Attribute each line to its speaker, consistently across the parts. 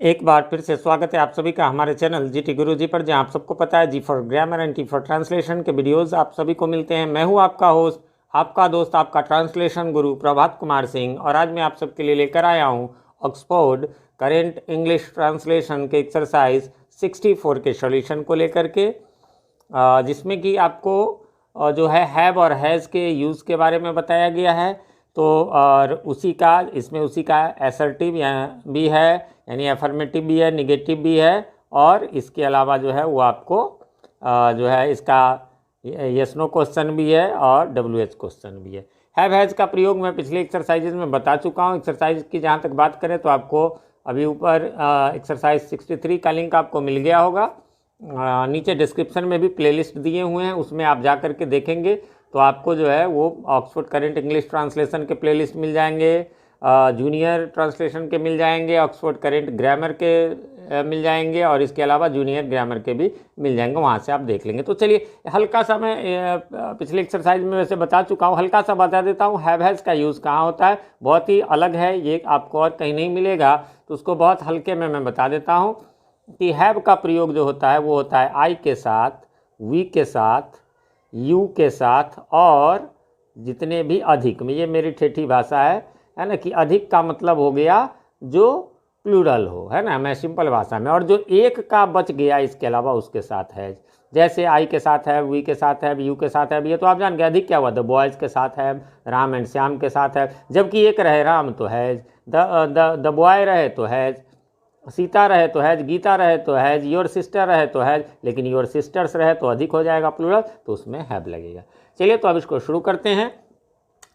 Speaker 1: एक बार फिर से स्वागत है आप सभी का हमारे चैनल जीटी गुरुजी पर, जहां आप सबको पता है G for grammar and T for translation के वीडियोस आप सभी को मिलते हैं। मैं हूं आपका होस्ट, आपका दोस्त, आपका ट्रांसलेशन गुरु प्रभात कुमार सिंह, और आज मैं आप सबके लिए लेकर आया हूं ऑक्सफोर्ड करेंट इंग्लिश ट्रांसलेशन के एक्सरसाइज 64 के सॉल्यूशन को लेकर के, जिसमें कि आपको जो है हैव और हैज़ के यूज़ के बारे में बताया गया है। तो और उसी का असर्टिव भी है, यानी अफर्मेटिव भी है, निगेटिव भी है, और इसके अलावा जो है वो आपको जो है इसका यस नो क्वेश्चन भी है और WH क्वेश्चन भी है। हैव हैज़ का प्रयोग मैं पिछले एक्सरसाइजेज में बता चुका हूँ। एक्सरसाइज की जहाँ तक बात करें तो आपको अभी ऊपर एक्सरसाइज 63 का लिंक आपको मिल गया होगा। नीचे डिस्क्रिप्शन में भी प्लेलिस्ट दिए हुए हैं, उसमें आप जा कर के देखेंगे तो आपको जो है वो ऑक्सफोर्ड करेंट इंग्लिश ट्रांसलेशन के प्लेलिस्ट मिल जाएंगे, जूनियर ट्रांसलेशन के मिल जाएंगे, ऑक्सफोर्ड करेंट ग्रामर के मिल जाएंगे, और इसके अलावा जूनियर ग्रामर के भी मिल जाएंगे, वहाँ से आप देख लेंगे। तो चलिए हल्का सा मैं पिछले एक्सरसाइज में वैसे बता चुका हूँ, हल्का सा बता देता हूँ। हैव हैज़ का यूज़ कहाँ होता है, बहुत ही अलग है, ये आपको और कहीं नहीं मिलेगा, तो उसको बहुत हल्के में मैं बता देता हूँ कि हैव का प्रयोग जो होता है वो होता है आई के साथ, वी के साथ, यू के साथ, और जितने भी अधिक में, ये मेरी ठेठी भाषा है ना, कि अधिक का मतलब हो गया जो प्लूरल हो, है ना, मैं सिंपल भाषा में, और जो एक का बच गया इसके अलावा उसके साथ है। जैसे आई के साथ है, वी के साथ है, यू के साथ है, ये तो आप जान गए। अधिक क्या हुआ, द बॉयज़ के साथ है, राम एंड श्याम के साथ है, जबकि एक रहे राम तो है, द बॉय रहे तो है, सीता रहे तो हैज, गीता रहे तो हैज, योर सिस्टर रहे तो हैज, लेकिन योर सिस्टर्स रहे तो अधिक हो जाएगा प्लूरल, तो उसमें हैव लगेगा। चलिए तो अब इसको शुरू करते हैं।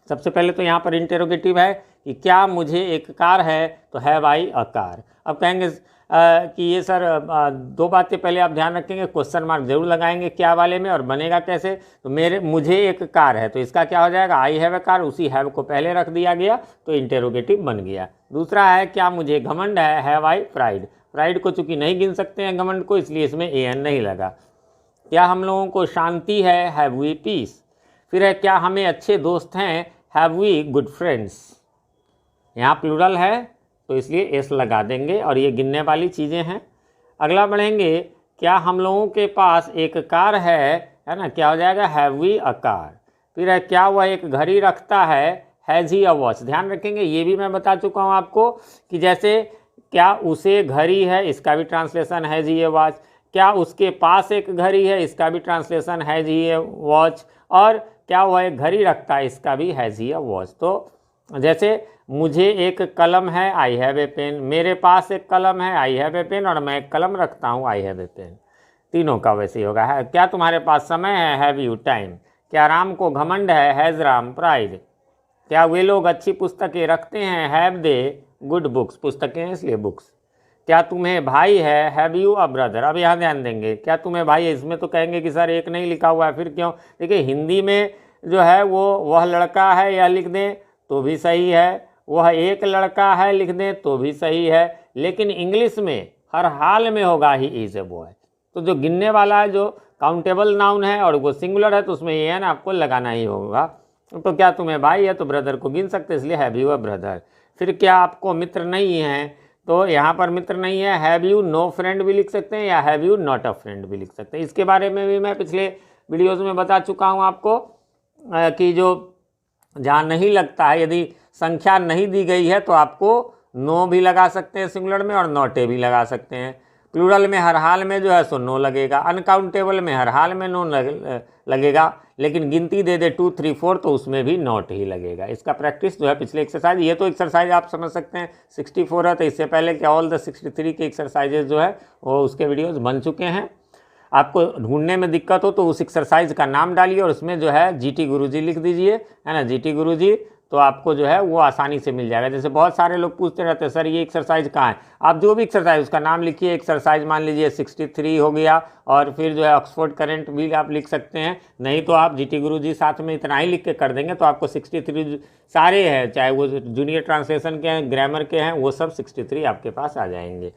Speaker 1: सबसे पहले तो यहाँ पर इंटेरोगेटिव है कि क्या मुझे एक कार है, तो हैव आई अ कार। अब कहेंगे कि ये सर दो बातें पहले आप ध्यान रखेंगे, क्वेश्चन मार्क जरूर लगाएंगे क्या वाले में, और बनेगा कैसे, तो मुझे एक कार है, तो इसका क्या हो जाएगा, आई हैव ए कार, उसी हैव को पहले रख दिया गया तो इंटेरोगेटिव बन गया। दूसरा है क्या मुझे घमंड है, हैव आई प्राइड। प्राइड को चूंकि नहीं गिन सकते हैं घमंड को, इसलिए इसमें an नहीं लगा। क्या हम लोगों को शांति है, हैव वी पीस। फिर है क्या हमें अच्छे दोस्त हैं, हैव वी गुड फ्रेंड्स। यहाँ प्लूरल है तो इसलिए एस लगा देंगे, और ये गिनने वाली चीज़ें हैं। अगला बढ़ेंगे, क्या हम लोगों के पास एक कार है ना, क्या हो जाएगा, हैव वी अ कार। फिर है क्या वह एक घड़ी रखता है, हैज़ ही अ वॉच। ध्यान रखेंगे, ये भी मैं बता चुका हूँ आपको कि जैसे क्या उसे घड़ी है, इसका भी translation has he a watch. क्या उसके पास एक घड़ी है, इसका भी translation has he a watch. और क्या वह एक घड़ी रखता है, इसका भी हैज़ ही अ वॉच। तो जैसे मुझे एक कलम है, आई हैव ए पेन, मेरे पास एक कलम है, आई हैव ए पेन, और मैं एक कलम रखता हूँ, आई हैव ए पेन। तीनों का वैसे ही होगा। है क्या तुम्हारे पास समय है, हैव यू टाइम। क्या राम को घमंड है, हैज़ राम प्राइड। क्या वे लोग अच्छी पुस्तकें रखते हैं, हैव दे गुड बुक्स। पुस्तकें हैं इसलिए बुक्स। क्या तुम्हें भाई है, हैव यू अ ब्रदर। अब यहाँ ध्यान देंगे, क्या तुम्हें भाई है, इसमें तो कहेंगे कि सर एक नहीं लिखा हुआ है, फिर क्यों। देखिए हिंदी में जो है वो वह लड़का है यह लिख दें तो भी सही है, वह एक लड़का है लिख दें तो भी सही है, लेकिन इंग्लिश में हर हाल में होगा ही इज ए बॉय। तो जो गिनने वाला है, जो काउंटेबल नाउन है और वो सिंगुलर है, तो उसमें ये है ना आपको लगाना ही होगा। तो क्या तुम्हें भाई है, तो ब्रदर को गिन सकते, इसलिए हैव यू अ ब्रदर। फिर क्या आपको मित्र नहीं है, तो यहाँ पर मित्र नहीं है, हैव यू नो फ्रेंड भी लिख सकते हैं, या have you not a friend भी लिख सकते हैं। इसके बारे में भी मैं पिछले वीडियोज़ में बता चुका हूँ आपको कि जो जहाँ नहीं लगता है, यदि संख्या नहीं दी गई है तो आपको नो भी लगा सकते हैं सिंगुलर में, और नॉटे भी लगा सकते हैं। प्लूरल में हर हाल में जो है सो नो लगेगा, अनकाउंटेबल में हर हाल में नो लगेगा, लेकिन गिनती दे दे 2 3 4 तो उसमें भी नॉट ही लगेगा। इसका प्रैक्टिस जो है पिछले एक्सरसाइज, ये तो एक्सरसाइज आप समझ सकते हैं 64 है, तो इससे पहले क्या ऑल द 63 के एक्सरसाइजेज जो है वो उसके वीडियोज़ बन चुके हैं। आपको ढूंढने में दिक्कत हो तो उस एक्सरसाइज का नाम डालिए और उसमें जो है जीटी गुरुजी लिख दीजिए, है ना, जीटी गुरुजी, तो आपको जो है वो आसानी से मिल जाएगा। जैसे बहुत सारे लोग पूछते रहते हैं सर ये एक्सरसाइज कहाँ है, आप जो भी एक्सरसाइज उसका नाम लिखिए। एक्सरसाइज मान लीजिए 63 हो गया, और फिर जो है ऑक्सफोर्ड करेंट भी आप लिख सकते हैं, नहीं तो आप जीटी गुरुजी साथ में इतना ही लिख के कर देंगे तो आपको 63 सारे हैं, चाहे वो जूनियर ट्रांसलेशन के हैं, ग्रामर के हैं, वो सब 63 आपके पास आ जाएंगे।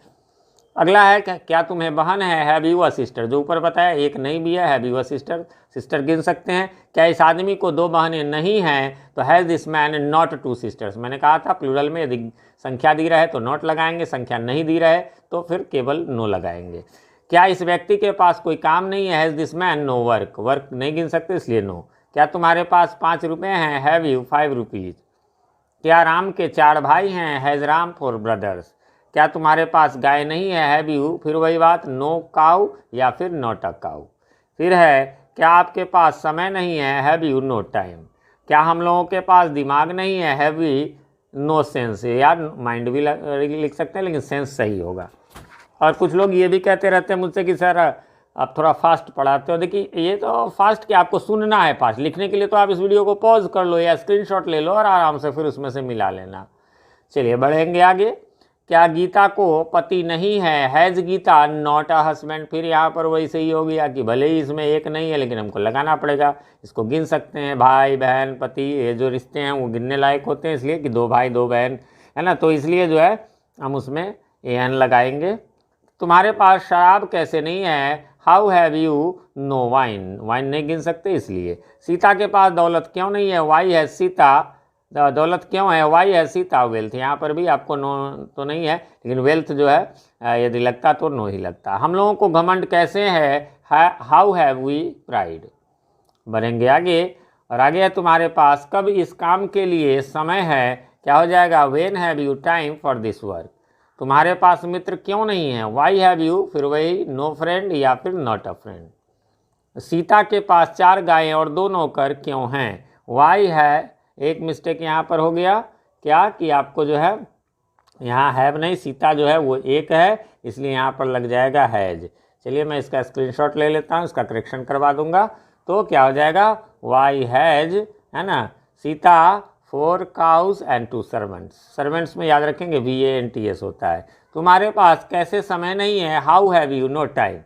Speaker 1: अगला है क्या तुम्हें बहन है, हैव यू अ सिस्टर। जो ऊपर बताया एक नहीं भी है, have you a sister, sister गिन सकते हैं। क्या इस आदमी को 2 बहनें नहीं हैं, तो has this man not 2 sisters. मैंने कहा था प्लूरल में यदि संख्या दी रहे तो नॉट लगाएंगे, संख्या नहीं दी रहे तो फिर केवल नो लगाएंगे। क्या इस व्यक्ति के पास कोई काम नहीं है? Has this man no work? Work नहीं गिन सकते इसलिए नो। क्या तुम्हारे पास 5 रुपये हैं? Have you 5 rupees? क्या राम के 4 भाई हैं? Has Ram 4 brothers? क्या तुम्हारे पास गाय नहीं है? हैव यू, फिर वही बात, नो काउ या फिर नॉट अ काउ। फिर है, क्या आपके पास समय नहीं है? Have you no time? क्या हम लोगों के पास दिमाग नहीं है? Have we no sense? या माइंड भी लिख सकते हैं लेकिन सेंस सही होगा। और कुछ लोग ये भी कहते रहते हैं मुझसे कि सर आप थोड़ा फास्ट पढ़ाते हो। देखिए ये तो फास्ट क्या, आपको सुनना है फास्ट, लिखने के लिए तो आप इस वीडियो को पॉज कर लो या स्क्रीनशॉट ले लो और आराम से फिर उसमें से मिला लेना। चलिए बढ़ेंगे आगे। क्या गीता को पति नहीं है? Has Gita not a husband? फिर यहाँ पर वैसे ही हो गया कि भले ही इसमें एक नहीं है लेकिन हमको लगाना पड़ेगा, इसको गिन सकते हैं। भाई बहन पति ये जो रिश्ते हैं वो गिनने लायक होते हैं, इसलिए कि 2 भाई 2 बहन है ना, तो इसलिए जो है हम उसमें एन लगाएंगे। तुम्हारे पास शराब कैसे नहीं है? How have you no wine? Wine नहीं गिन सकते इसलिए। सीता के पास दौलत क्यों नहीं है? वाई है सीता, दौलत क्यों है? वाई है सीता वेल्थ? यहाँ पर भी आपको नो तो नहीं है लेकिन वेल्थ जो है यदि लगता तो नो ही लगता। हम लोगों को घमंड कैसे है? How have we pride? बढ़ेंगे आगे। और आगे है, तुम्हारे पास कब इस काम के लिए समय है? क्या हो जाएगा? When have you time for this work? तुम्हारे पास मित्र क्यों नहीं है? वाई हैव यू, फिर वही नो फ्रेंड या फिर नॉट अ फ्रेंड। सीता के पास 4 गायें और 2 नौकर क्यों हैं? वाई है, एक मिस्टेक यहाँ पर हो गया क्या कि आपको जो है यहाँ हैव नहीं, सीता जो है वो एक है इसलिए यहाँ पर लग जाएगा हैज। चलिए मैं इसका स्क्रीनशॉट ले लेता हूँ, इसका करेक्शन करवा दूंगा। तो क्या हो जाएगा? वाई हैज है ना, Sita 4 cows and 2 servants. Servants में याद रखेंगे VANTS होता है। तुम्हारे पास कैसे समय नहीं है? How have you no time?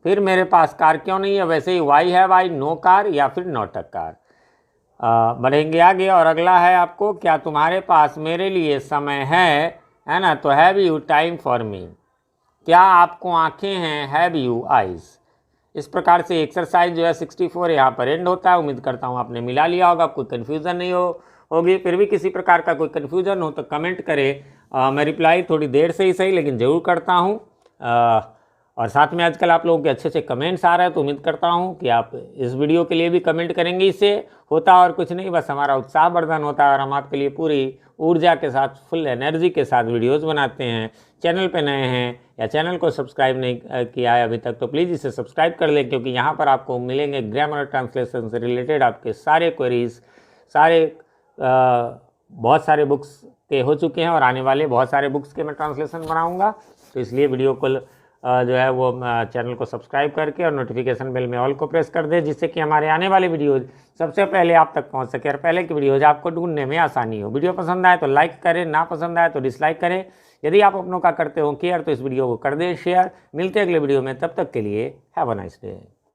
Speaker 1: फिर मेरे पास कार क्यों नहीं है? वैसे ही why have I no car या फिर नॉट अ कार। बढ़ेंगे आगे और अगला है आपको, क्या तुम्हारे पास मेरे लिए समय है ना, तो have you time for me? क्या आपको आंखें हैं? Have you eyes? इस प्रकार से एक्सरसाइज जो है 64 यहाँ पर एंड होता है। उम्मीद करता हूँ आपने मिला लिया होगा, कोई कन्फ्यूज़न नहीं होगी। फिर भी किसी प्रकार का कोई कन्फ्यूज़न हो तो कमेंट करें। मैं रिप्लाई थोड़ी देर से ही सही लेकिन ज़रूर करता हूँ। और साथ में आजकल आप लोगों के अच्छे अच्छे कमेंट्स आ रहे हैं तो उम्मीद करता हूं कि आप इस वीडियो के लिए भी कमेंट करेंगे। इससे होता और कुछ नहीं, बस हमारा उत्साह वर्धन होता है और हम आपके लिए पूरी ऊर्जा के साथ, फुल एनर्जी के साथ वीडियोस बनाते हैं। चैनल पे नए हैं या चैनल को सब्सक्राइब नहीं किया है अभी तक तो प्लीज़ इसे सब्सक्राइब कर लें, क्योंकि यहाँ पर आपको मिलेंगे ग्रामर और ट्रांसलेशन से रिलेटेड आपके सारे क्वेरीज, बहुत सारे बुक्स के हो चुके हैं और आने वाले बहुत सारे बुक्स के मैं ट्रांसलेशन बनाऊँगा। तो इसलिए वीडियो को जो है वो चैनल को सब्सक्राइब करके और नोटिफिकेशन बेल में ऑल को प्रेस कर दे, जिससे कि हमारे आने वाली वीडियोज़ सबसे पहले आप तक पहुंच सके और पहले की वीडियोज़ आपको ढूंढने में आसानी हो। वीडियो पसंद आए तो लाइक करें, ना पसंद आए तो डिसलाइक करें। यदि आप अपनों का करते हो केयर तो इस वीडियो को कर दें शेयर। मिलते हैं अगले वीडियो में, तब तक के लिए हैव अ नाइस डे।